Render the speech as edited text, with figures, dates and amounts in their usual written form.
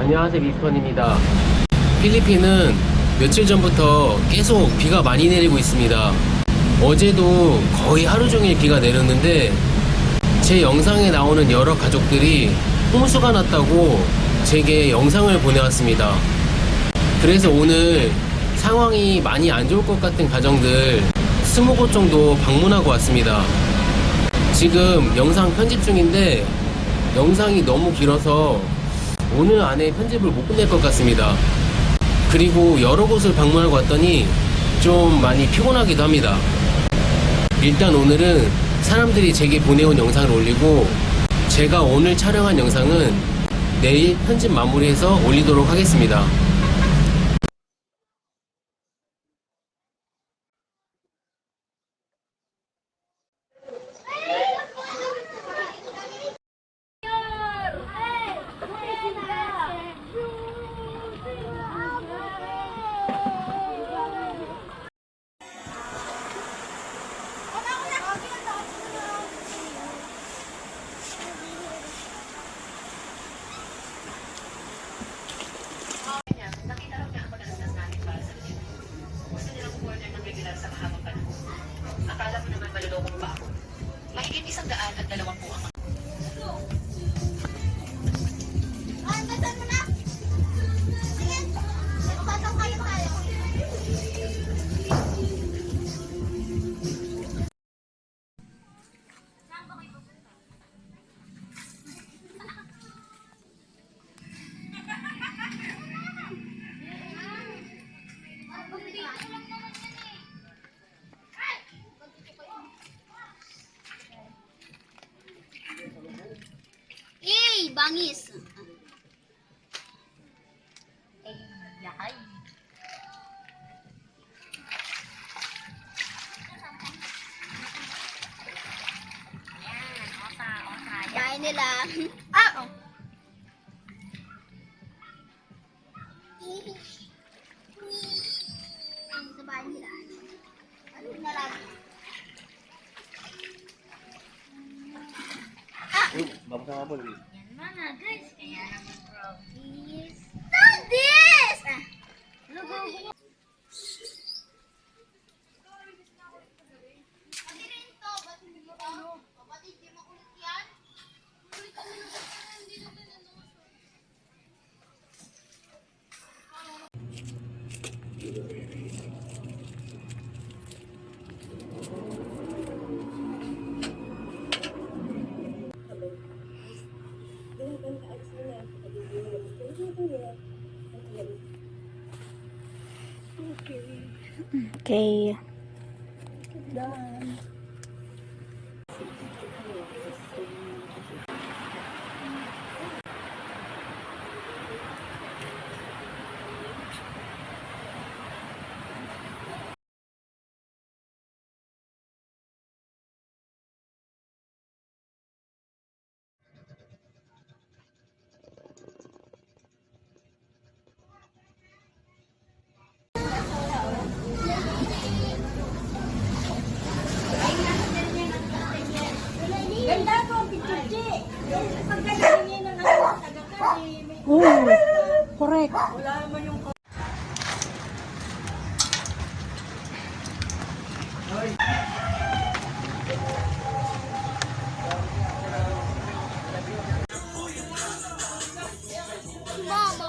안녕하세요, 미스턴입니다. 필리핀은 며칠 전부터 계속 비가 많이 내리고 있습니다. 어제도 거의 하루 종일 비가 내렸는데 제 영상에 나오는 여러 가족들이 홍수가 났다고 제게 영상을 보내왔습니다. 그래서 오늘 상황이 많이 안 좋을 것 같은 가정들 20곳 정도 방문하고 왔습니다. 지금 영상 편집 중인데 영상이 너무 길어서 오늘 안에 편집을 못 끝낼 것 같습니다. 그리고 여러 곳을 방문하고 왔더니 좀 많이 피곤하기도 합니다. 일단 오늘은 사람들이 제게 보내온 영상을 올리고 제가 오늘 촬영한 영상은 내일 편집 마무리해서 올리도록 하겠습니다. Akala mo naman malulokong pa ako. Mahigit 120 ang... Basan mo na! Sige! Basan kayo tayo! Yay! Bangis! Yay! Kain nila. Ah! Oh. Sa bahay nila. Ano na lang? Yan mana guys, kaya naman promise. Stop this! Ah. Pati rin to, ba't hindi mo ano? Kapatid, di makulit yan? Kulit kami ng hindi na tinanong. Okay. Ganda ko, picture. Pagkagaling niya ng ano, tagakan eh. Oh, correct. Wala naman yung... Mama.